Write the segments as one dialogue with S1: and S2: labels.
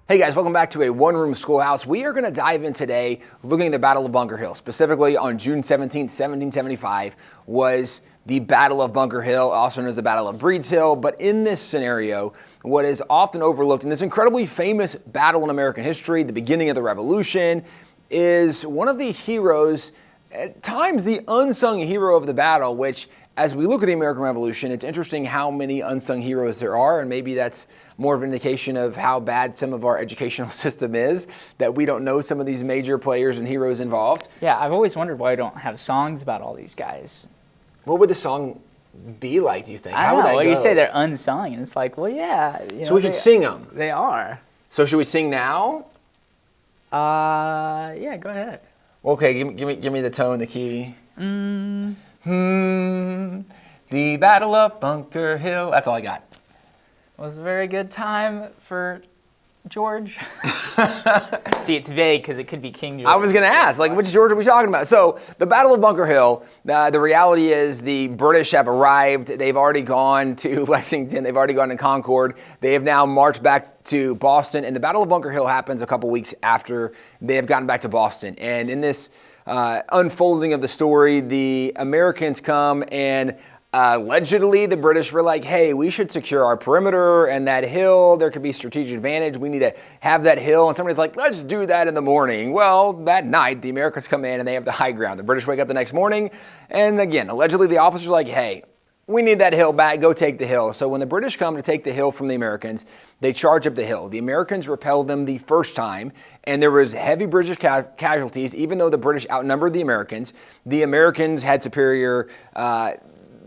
S1: Hey guys, welcome back to a one-room schoolhouse. We are going to dive in today looking at the Battle of Bunker Hill. Specifically on June 17th, 1775 was the Battle of Bunker Hill, also known as the Battle of Breed's Hill. But in this scenario, what is often overlooked in this incredibly famous battle in American history, the beginning of the Revolution, is one of the heroes, at times the unsung hero of the battle, which as we look at the American Revolution, it's interesting how many unsung heroes there are, and maybe that's more of an indication of how bad some of our educational system is, that we don't know some of these major players and heroes involved.
S2: Yeah, I've always wondered why I don't have songs about all these guys.
S1: What would the song be like, do you think?
S2: I don't know. Well, you say they're unsung, and it's like, well, yeah.
S1: So we could sing them.
S2: They are.
S1: So should we sing now?
S2: Yeah, go ahead.
S1: Okay, give me the tone, the key. The Battle of Bunker Hill. That's all I got.
S2: It was a very good time for George. See, it's vague because it could be King George.
S1: I was going to ask, like, which George are we talking about? So, the Battle of Bunker Hill, the reality is the British have arrived. They've already gone to Lexington. They've already gone to Concord. They have now marched back to Boston. And the Battle of Bunker Hill happens a couple weeks after they have gotten back to Boston. And in this unfolding of the story, the Americans come and allegedly, the British were like, hey, we should secure our perimeter and that hill. There could be strategic advantage. We need to have that hill. And somebody's like, let's do that in the morning. Well, that night, the Americans come in and they have the high ground. The British wake up the next morning. And again, allegedly, the officers are like, hey, we need that hill back. Go take the hill. So when the British come to take the hill from the Americans, they charge up the hill. The Americans repelled them the first time, and there was heavy British casualties. Even though the British outnumbered the Americans had superior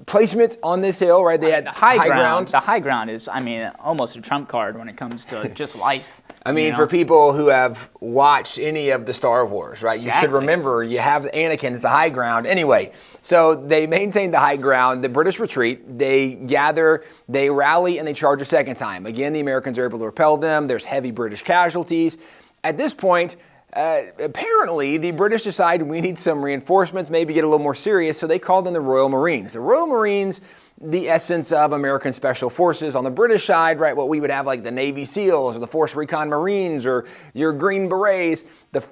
S1: placement on this hill, right? They had
S2: the high ground. The high ground is, I mean, almost a trump card when it comes to just life.
S1: I mean, for people who have watched any of the Star Wars, right?
S2: Exactly.
S1: You should remember you have Anakin as the high ground. Anyway, so they maintain the high ground. The British retreat. They gather, they rally, and they charge a second time. Again, the Americans are able to repel them. There's heavy British casualties. At this point, apparently, the British decide we need some reinforcements, maybe get a little more serious, so they called in the Royal Marines. The Royal Marines, the essence of American Special Forces. On the British side, right, what we would have like the Navy SEALs or the Force Recon Marines or your Green Berets,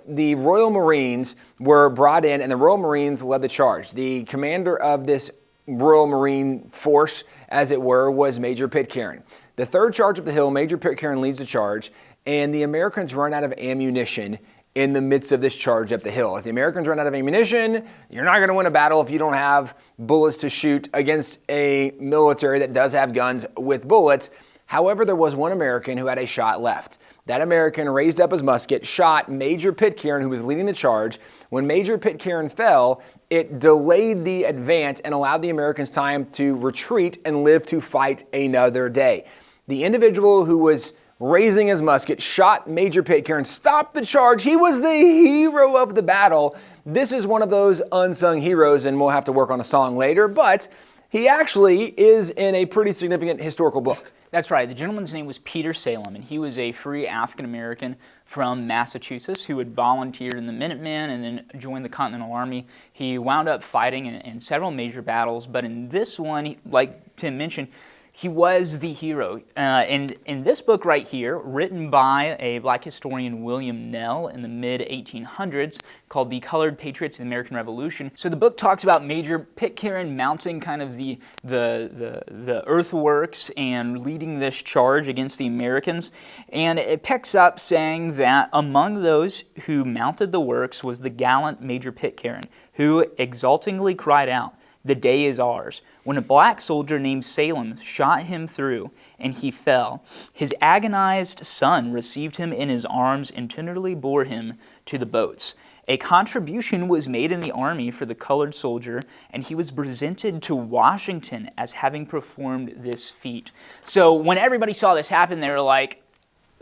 S1: the Royal Marines were brought in and the Royal Marines led the charge. The commander of this Royal Marine force, as it were, was Major Pitcairn. The third charge of the hill, Major Pitcairn leads the charge, and the Americans run out of ammunition in the midst of this charge up the hill. As the Americans run out of ammunition, you're not going to win a battle if you don't have bullets to shoot against a military that does have guns with bullets. However, there was one American who had a shot left. That American raised up his musket, shot Major Pitcairn, who was leading the charge. When Major Pitcairn fell, it delayed the advance and allowed the Americans time to retreat and live to fight another day. The individual who was raising his musket, shot Major Pitcairn, stopped the charge. He was the hero of the battle. This is one of those unsung heroes, and we'll have to work on a song later, but he actually is in a pretty significant historical book.
S2: That's right. The gentleman's name was Peter Salem, and he was a free African-American from Massachusetts who had volunteered in the Minutemen and then joined the Continental Army. He wound up fighting in several major battles, but in this one, like Tim mentioned, he was the hero. And in this book right here, written by a black historian, William Nell, in the mid-1800s, called The Colored Patriots of the American Revolution. So the book talks about Major Pitcairn mounting kind of the earthworks and leading this charge against the Americans. And it picks up saying that among those who mounted the works was the gallant Major Pitcairn, who exultingly cried out, The day is ours. When a black soldier named Salem shot him through, and he fell, his agonized son received him in his arms and tenderly bore him to the boats. A contribution was made in the army for the colored soldier, and he was presented to Washington as having performed this feat. So when everybody saw this happen, they were like,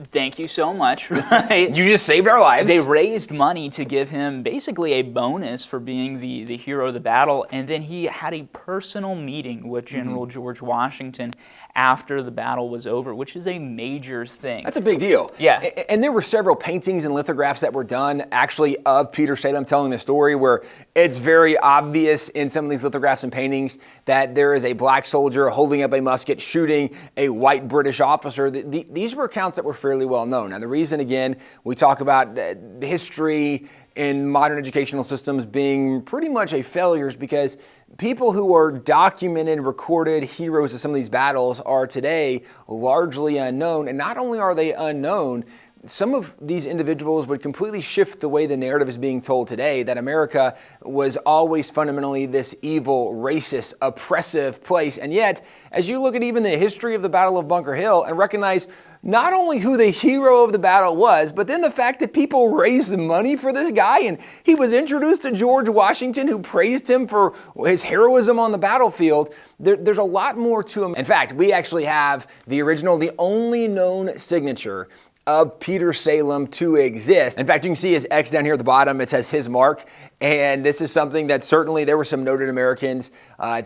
S2: thank you so much, right?
S1: You just saved our lives.
S2: They raised money to give him basically a bonus for being the hero of the battle, and then he had a personal meeting with General George Washington after the battle was over, which is a major thing.
S1: That's a big deal.
S2: Yeah.
S1: And there were several paintings and lithographs that were done actually of Peter Salem telling the story, where it's very obvious in some of these lithographs and paintings that there is a black soldier holding up a musket shooting a white British officer. These were accounts that were fairly well known. Now the reason, again, we talk about history in modern educational systems being pretty much a failure is because people who are documented, recorded heroes of some of these battles are today largely unknown. And not only are they unknown, some of these individuals would completely shift the way the narrative is being told today, that America was always fundamentally this evil, racist, oppressive place. And yet, as you look at even the history of the Battle of Bunker Hill and recognize not only who the hero of the battle was, but then the fact that people raised money for this guy, and he was introduced to George Washington, who praised him for his heroism on the battlefield. There's a lot more to him. In fact, we actually have the original, the only known signature of Peter Salem to exist. In fact, you can see his X down here at the bottom. It says his mark. And this is something that certainly there were some noted Americans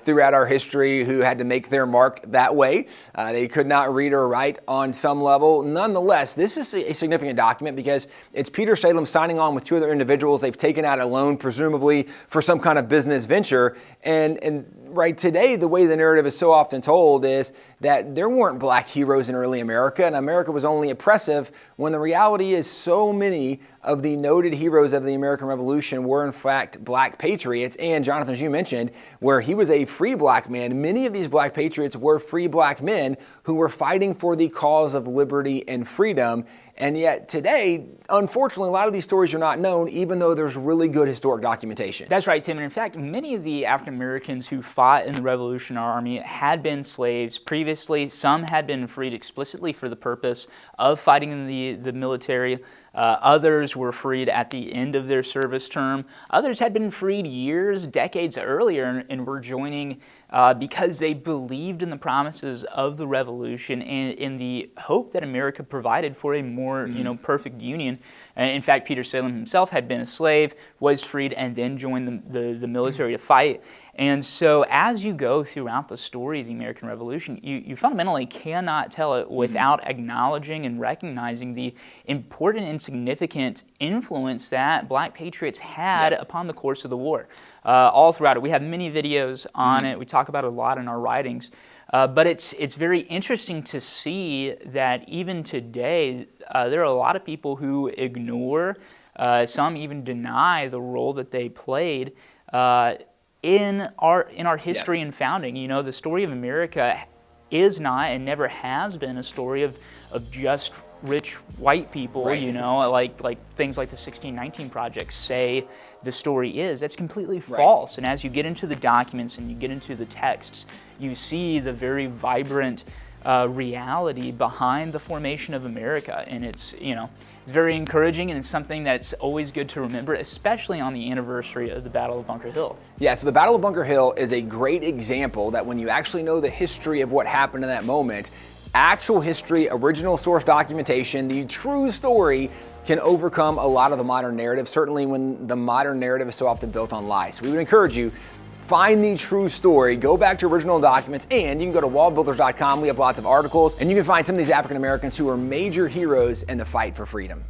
S1: throughout our history who had to make their mark that way. They could not read or write on some level. Nonetheless, this is a significant document because it's Peter Salem signing on with two other individuals they've taken out a loan, presumably for some kind of business venture. And right today, the way the narrative is so often told is that there weren't black heroes in early America, and America was only oppressive, when the reality is so many of the noted heroes of the American Revolution were in fact black patriots. And Jonathan, as you mentioned, where he was a free black man, many of these black patriots were free black men who were fighting for the cause of liberty and freedom. And yet today, unfortunately, a lot of these stories are not known, even though there's really good historic documentation.
S2: That's right, Tim. And in fact, many of the African Americans who fought in the Revolutionary Army had been slaves previously. Some had been freed explicitly for the purpose of fighting in the military. Others were freed at the end of their service term. Others had been freed years, decades earlier, and were joining because they believed in the promises of the Revolution and in the hope that America provided for a more perfect union. In fact, Peter Salem himself had been a slave, was freed, and then joined the military to fight. And so as you go throughout the story of the American Revolution, you fundamentally cannot tell it without acknowledging and recognizing the important and significant influence that black patriots had upon the course of the war. All throughout it. We have many videos on it. We talk about it a lot in our writings. But it's very interesting to see that even today, there are a lot of people who ignore, some even deny the role that they played in our history and founding. You know, the story of America is not and never has been a story of just rich white people,
S1: right.
S2: You know, like things like the 1619 Project say the story is. That's completely false. Right. And as you get into the documents and you get into the texts, you see the very vibrant reality behind the formation of America. And it's very encouraging, and it's something that's always good to remember, especially on the anniversary of the Battle of Bunker Hill.
S1: Yeah, so the Battle of Bunker Hill is a great example that when you actually know the history of what happened in that moment, actual history, original source documentation, the true story can overcome a lot of the modern narrative, certainly when the modern narrative is so often built on lies. So we would encourage you, find the true story, go back to original documents, and you can go to WallBuilders.com. We have lots of articles, and you can find some of these African Americans who are major heroes in the fight for freedom.